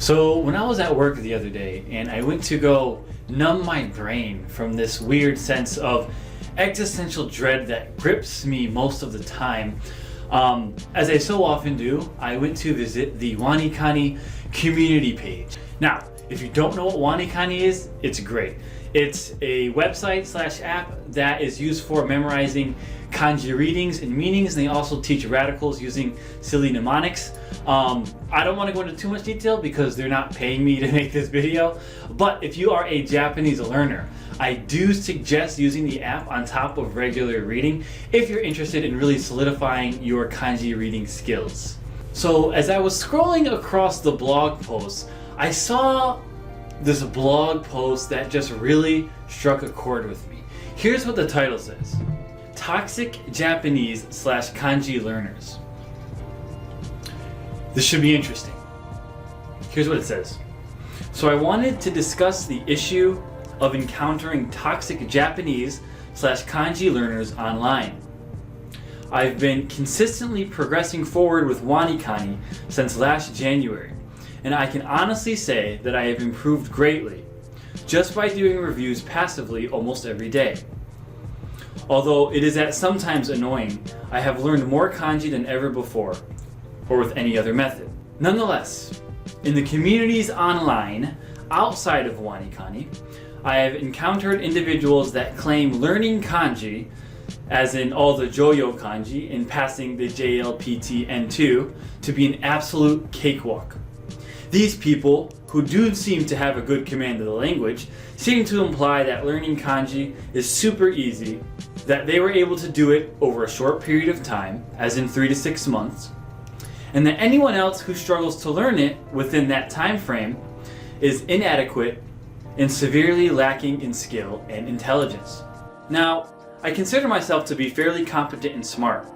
So when I was at work the other day and I went to go numb my brain from this weird sense of existential dread that grips me most of the time, as I so often do, I went to visit the WaniKani community page. Now, if you don't know what WaniKani is, it's great. It's a website / app that is used for memorizing kanji readings and meanings, and they also teach radicals using silly mnemonics. I don't want to go into too much detail because they're not paying me to make this video, but if you are a Japanese learner, I do suggest using the app on top of regular reading if you're interested in really solidifying your kanji reading skills. So as I was scrolling across the blog posts, I saw this blog post that just really struck a chord with me. Here's what the title says: Toxic Japanese / Kanji Learners. This should be interesting. Here's what it says. So I wanted to discuss the issue of encountering toxic Japanese / Kanji learners online. I've been consistently progressing forward with WaniKani since last January, and I can honestly say that I have improved greatly just by doing reviews passively almost every day. Although it is at sometimes annoying, I have learned more kanji than ever before, or with any other method. Nonetheless, in the communities online outside of WaniKani, I have encountered individuals that claim learning kanji, as in all the Joyo kanji and passing the JLPT N2, to be an absolute cakewalk. These people, who do seem to have a good command of the language, seem to imply that learning kanji is super easy, that they were able to do it over a short period of time, as in 3 to 6 months, and that anyone else who struggles to learn it within that time frame is inadequate and severely lacking in skill and intelligence. Now, I consider myself to be fairly competent and smart,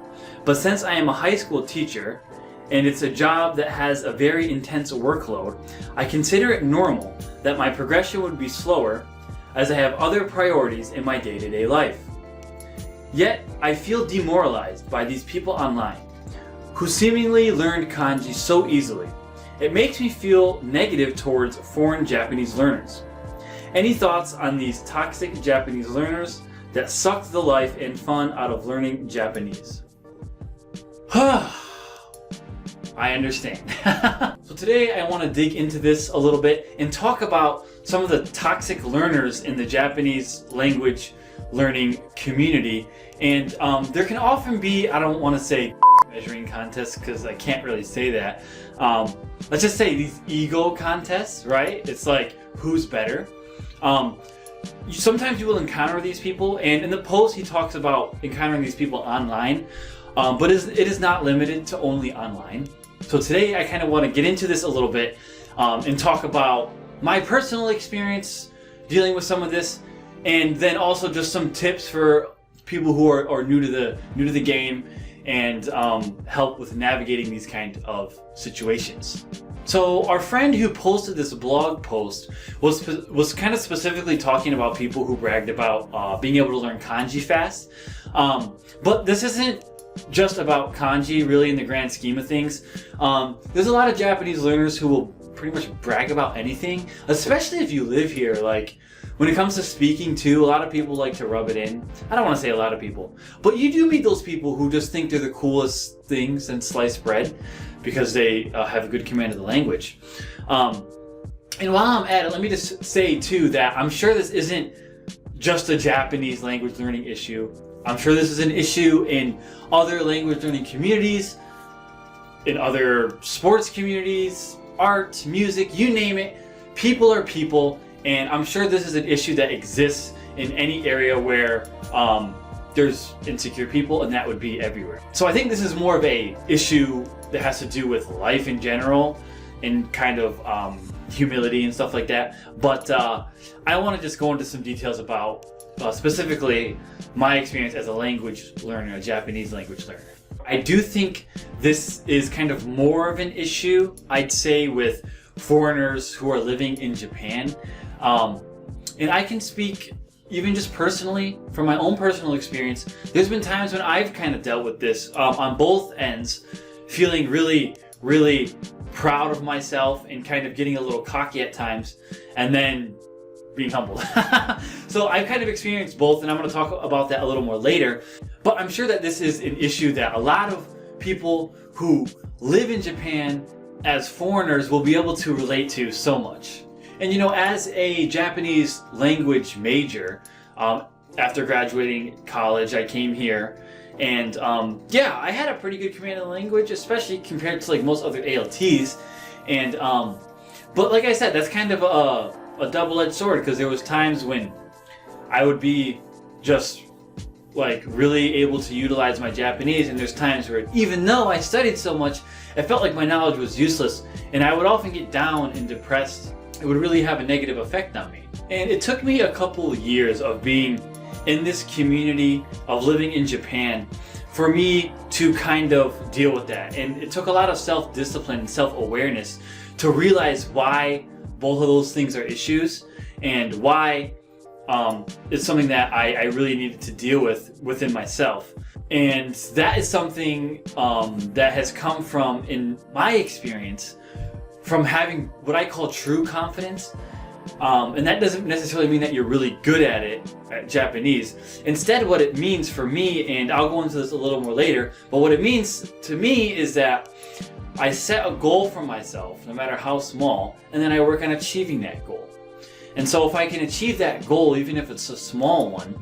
but since I am a high school teacher, and it's a job that has a very intense workload, I consider it normal that my progression would be slower as I have other priorities in my day-to-day life. Yet, I feel demoralized by these people online who seemingly learned kanji so easily. It makes me feel negative towards foreign Japanese learners. Any thoughts on these toxic Japanese learners that suck the life and fun out of learning Japanese? I understand. So today I want to dig into this a little bit and talk about some of the toxic learners in the Japanese language learning community. And there can often be, I don't want to say measuring contests because I can't really say that. Let's just say these ego contests, right? It's like, who's better? Sometimes you will encounter these people, and in the post he talks about encountering these people online, but it is not limited to only online. So today I kind of want to get into this a little bit and talk about my personal experience dealing with some of this, and then also just some tips for people who are new to the game and help with navigating these kind of situations. So our friend who posted this blog post was kind of specifically talking about people who bragged about being able to learn kanji fast. But this isn't just about kanji really in the grand scheme of things. There's a lot of Japanese learners who will pretty much brag about anything, especially if you live here. Like when it comes to speaking too, a lot of people like to rub it in. I don't want to say a lot of people, but you do meet those people who just think they're the coolest thing since sliced bread because they have a good command of the language. And while I'm at it, let me just say too that I'm sure this isn't just a Japanese language learning issue. I'm sure this is an issue in other language learning communities, in other sports communities, art, music, you name it. People are people, and I'm sure this is an issue that exists in any area where there's insecure people, and that would be everywhere. So I think this is more of a issue that has to do with life in general and kind of humility and stuff like that. But I want to just go into some details about specifically my experience as a language learner, a Japanese language learner. I do think this is kind of more of an issue, I'd say, with foreigners who are living in Japan. And I can speak even just personally, from my own personal experience, there's been times when I've kind of dealt with this on both ends, feeling really really proud of myself and kind of getting a little cocky at times, and then being humbled. So I've kind of experienced both, and I'm going to talk about that a little more later. But I'm sure that this is an issue that a lot of people who live in Japan as foreigners will be able to relate to so much. And you know, as a Japanese language major, after graduating college, I came here, and yeah, I had a pretty good command of the language, especially compared to like most other ALTs. And but like I said, that's kind of a double-edged sword, because there was times when I would be just like really able to utilize my Japanese, and there's times where even though I studied so much, it felt like my knowledge was useless, and I would often get down and depressed. It would really have a negative effect on me. And it took me a couple years of being in this community, of living in Japan, for me to kind of deal with that. And it took a lot of self-discipline and self-awareness to realize why both of those things are issues, and why it's something that I really needed to deal with within myself. And that is something that has come from, in my experience, from having what I call true confidence. And that doesn't necessarily mean that you're really good at it, at Japanese. Instead, what it means for me, and I'll go into this a little more later, but what it means to me is that I set a goal for myself, no matter how small, and then I work on achieving that goal. And so if I can achieve that goal, even if it's a small one,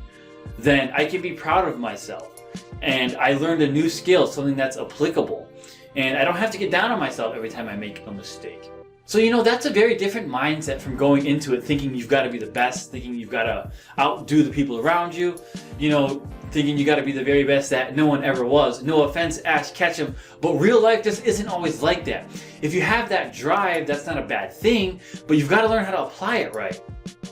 then I can be proud of myself. And I learned a new skill, something that's applicable. And I don't have to get down on myself every time I make a mistake. So, you know, that's a very different mindset from going into it thinking you've got to be the best, thinking you've got to outdo the people around you, you know, thinking you got to be the very best that no one ever was. No offense, Ash Ketchum, but real life just isn't always like that. If you have that drive, that's not a bad thing, but you've got to learn how to apply it right.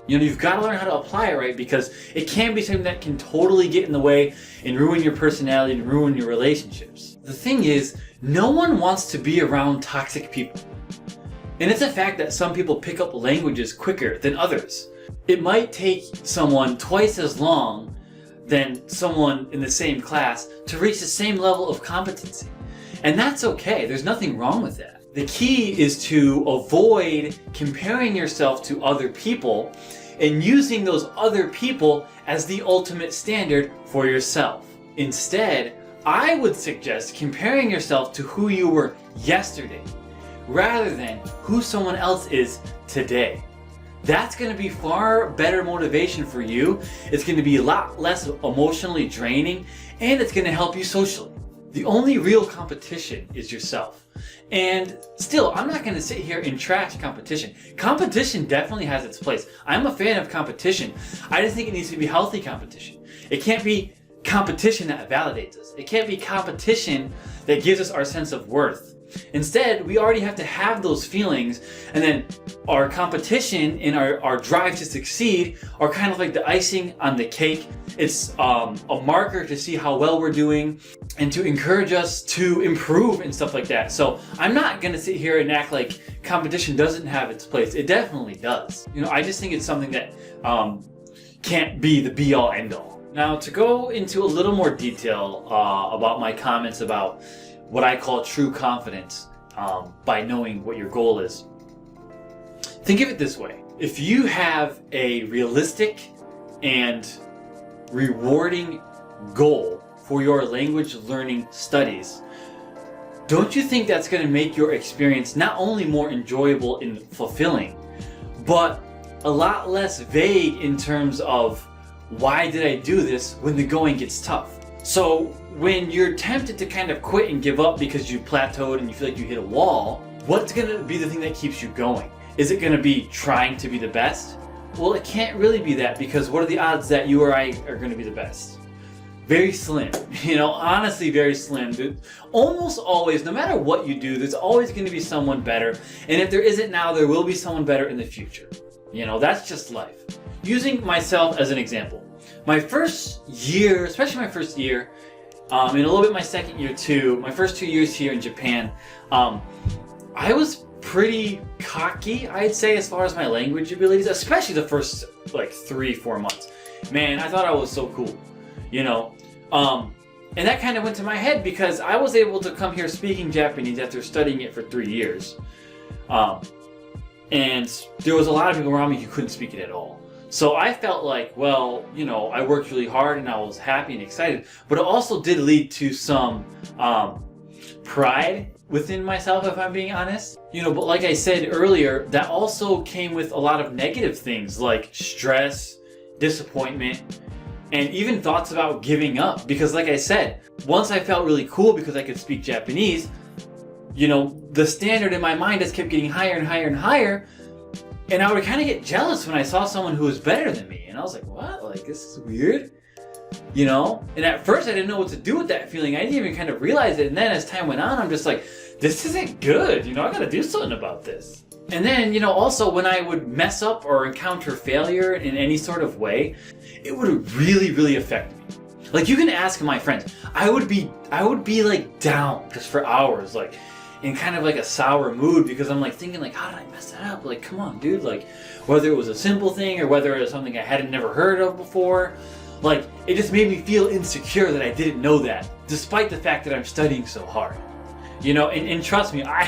You know, you've got to learn how to apply it right, because it can be something that can totally get in the way and ruin your personality and ruin your relationships. The thing is, no one wants to be around toxic people. And it's a fact that some people pick up languages quicker than others. It might take someone twice as long than someone in the same class to reach the same level of competency. And that's okay. There's nothing wrong with that. The key is to avoid comparing yourself to other people and using those other people as the ultimate standard for yourself. Instead, I would suggest comparing yourself to who you were yesterday, rather than who someone else is today. That's going to be far better motivation for you. It's going to be a lot less emotionally draining, and it's going to help you socially. The only real competition is yourself. And still, I'm not going to sit here and trash competition. Competition definitely has its place. I'm a fan of competition. I just think it needs to be healthy competition. It can't be competition that validates us. It can't be competition that gives us our sense of worth. Instead, we already have to have those feelings, and then our competition and our drive to succeed are kind of like the icing on the cake. It's a marker to see how well we're doing and to encourage us to improve and stuff like that. So I'm not going to sit here and act like competition doesn't have its place. It definitely does. You know, I just think it's something that can't be the be-all end-all. Now, to go into a little more detail about my comments about what I call true confidence by knowing what your goal is. Think of it this way. If you have a realistic and rewarding goal for your language learning studies, don't you think that's going to make your experience not only more enjoyable and fulfilling, but a lot less vague in terms of why did I do this when the going gets tough? So when you're tempted to kind of quit and give up because you plateaued and you feel like you hit a wall, what's going to be the thing that keeps you going? Is it going to be trying to be the best? Well, it can't really be that, because what are the odds that you or I are going to be the best? Very slim. You know, honestly, very slim. Almost always, no matter what you do, there's always going to be someone better. And if there isn't now, there will be someone better in the future. You know, that's just life. Using myself as an example. My first year, especially my first year, and a little bit my second year too, my first 2 years here in Japan, I was pretty cocky, I'd say, as far as my language abilities, especially the first like 3-4 months. Man, I thought I was so cool, you know. And that kind of went to my head because I was able to come here speaking Japanese after studying it for 3 years. And there was a lot of people around me who couldn't speak it at all. So I felt like, well, you know, I worked really hard and I was happy and excited, but it also did lead to some pride within myself, if I'm being honest. You know, but like I said earlier, that also came with a lot of negative things like stress, disappointment, and even thoughts about giving up. Because like I said, once I felt really cool because I could speak Japanese, you know, the standard in my mind just kept getting higher and higher and higher. And I would kind of get jealous when I saw someone who was better than me. And I was like, what? Like, this is weird. You know? And at first I didn't know what to do with that feeling. I didn't even kind of realize it. And then as time went on, I'm just like, this isn't good. You know, I gotta do something about this. And then, you know, also when I would mess up or encounter failure in any sort of way, it would really, really affect me. Like, you can ask my friends. I would be like down just for hours, like in kind of like a sour mood, because I'm like thinking like, how did I mess that up? Like, come on, dude. Like, whether it was a simple thing or whether it was something I hadn't never heard of before, like, it just made me feel insecure that I didn't know that, despite the fact that I'm studying so hard. You know, and trust me, I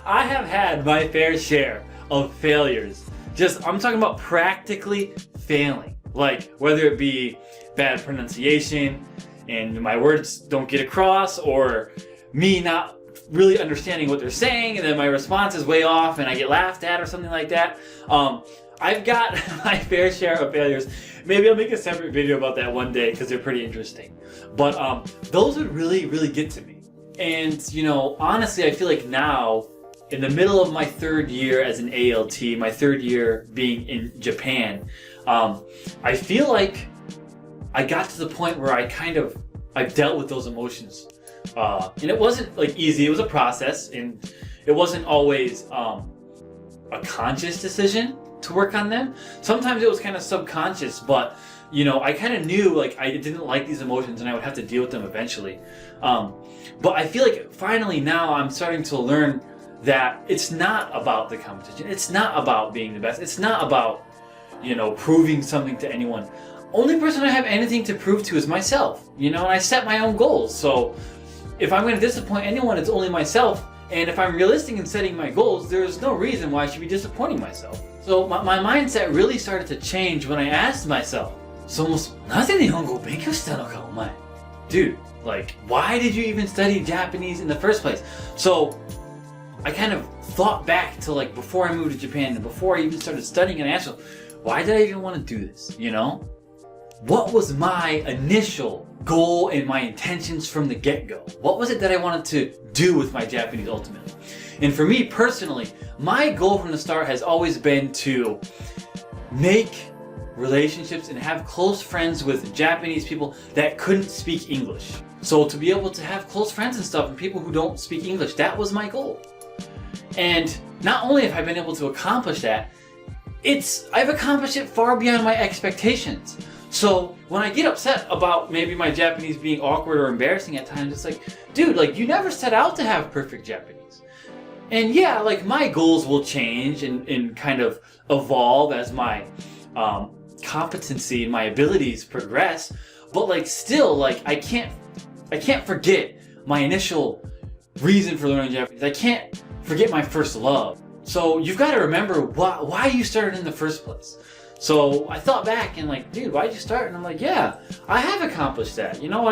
have had my fair share of failures. Just, I'm talking about practically failing. Like, whether it be bad pronunciation and my words don't get across, or me not really understanding what they're saying and then my response is way off and I get laughed at or something like that. I've got my fair share of failures. Maybe I'll make a separate video about that one day because they're pretty interesting. But those would really, really get to me. And, you know, honestly, I feel like now, in the middle of my 3rd year as an ALT, my 3rd year being in Japan, I feel like I got to the point where I've dealt with those emotions. And it wasn't like easy, it was a process, and it wasn't always a conscious decision to work on them. Sometimes it was kind of subconscious, but you know, I kind of knew like I didn't like these emotions and I would have to deal with them eventually. But I feel like finally now I'm starting to learn that it's not about the competition. It's not about being the best. It's not about, you know, proving something to anyone. Only person I have anything to prove to is myself, you know, and I set my own goals. So if I'm going to disappoint anyone, it's only myself. And if I'm realistic in setting my goals, there's no reason why I should be disappointing myself. So my mindset really started to change when I asked myself, dude, like, why did you even study Japanese in the first place? So I kind of thought back to like before I moved to Japan and before I even started studying, and I asked myself, why did I even want to do this, you know? What was my initial goal and my intentions from the get-go? What was it that I wanted to do with my Japanese ultimately? And for me personally, my goal from the start has always been to make relationships and have close friends with Japanese people that couldn't speak English. So to be able to have close friends and stuff and people who don't speak English, that was my goal. And not only have I been able to accomplish that, I've accomplished it far beyond my expectations. So when I get upset about maybe my Japanese being awkward or embarrassing at times, it's like, dude, like, you never set out to have perfect Japanese. And yeah, like, my goals will change and kind of evolve as my competency and my abilities progress. But like, still, like, I can't forget my initial reason for learning Japanese. I can't forget my first love. So you've got to remember why you started in the first place. So I thought back and like, dude, why'd you start? And I'm like, yeah, I have accomplished that. You know,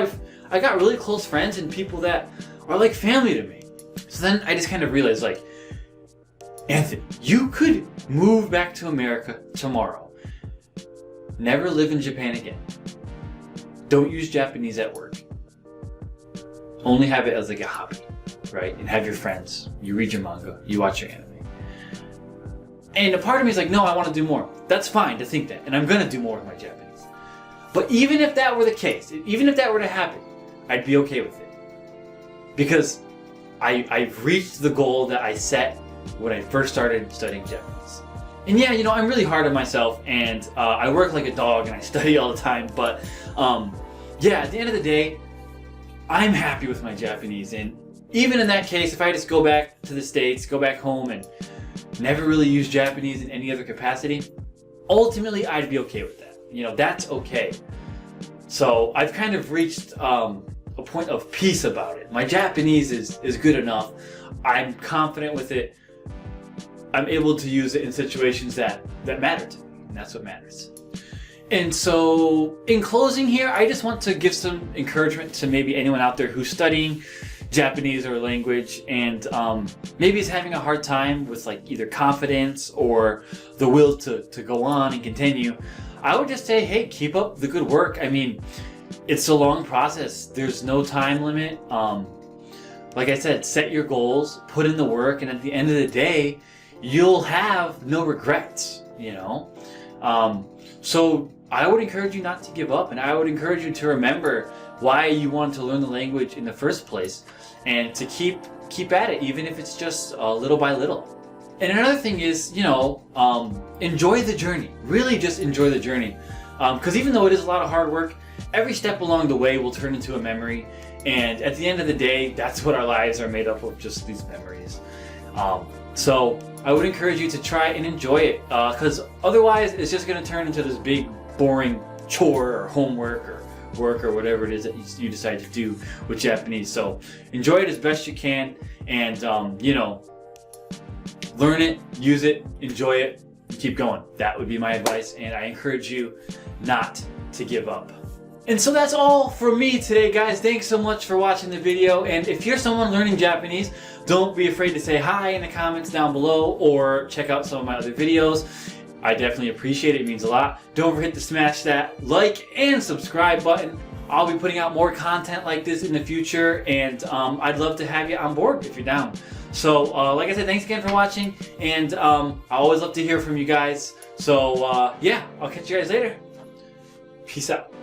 I got really close friends and people that are like family to me. So then I just kind of realized, like, Anthony, you could move back to America tomorrow. Never live in Japan again. Don't use Japanese at work. Only have it as like a hobby, right? And have your friends. You read your manga. You watch your anime. And a part of me is like, no, I want to do more. That's fine to think that. And I'm going to do more with my Japanese. But even if that were the case, even if that were to happen, I'd be okay with it. Because I've reached the goal that I set when I first started studying Japanese. And yeah, you know, I'm really hard on myself and I work like a dog and I study all the time. But yeah, at the end of the day, I'm happy with my Japanese. And even in that case, if I just go back to the States, go back home and never really use Japanese in any other capacity, ultimately I'd be okay with that. You know, that's okay. So I've kind of reached a a point of peace about it. My Japanese is good enough. I'm confident with it. I'm able to use it in situations that matter to me, and that's what matters. And so, in closing here, I just want to give some encouragement to maybe anyone out there who's studying Japanese or language and maybe is having a hard time with like either confidence or the will to go on and continue. I would just say, hey, keep up the good work. I mean, it's a long process. There's no time limit. Like I said, set your goals, put in the work, and at the end of the day, you'll have no regrets, you know? So I would encourage you not to give up, and I would encourage you to remember why you wanted to learn the language in the first place, and to keep at it, even if it's just little by little. And another thing is, you know, enjoy the journey. Really just enjoy the journey. Because even though it is a lot of hard work, every step along the way will turn into a memory. And at the end of the day, that's what our lives are made up of, just these memories. So I would encourage you to try and enjoy it, because otherwise it's just going to turn into this big, boring chore or homework or work or whatever it is that you decide to do with Japanese. So enjoy it as best you can, and you know, learn it, use it, enjoy it, keep going. That would be my advice, and I encourage you not to give up. And so that's all for me today, guys. Thanks so much for watching the video. And if you're someone learning Japanese, don't be afraid to say hi in the comments down below, or check out some of my other videos. I definitely appreciate it. It means a lot. Don't forget to smash that like and subscribe button. I'll be putting out more content like this in the future, and I'd love to have you on board if you're down. So like I said, thanks again for watching, and I always love to hear from you guys. So yeah, I'll catch you guys later. Peace out.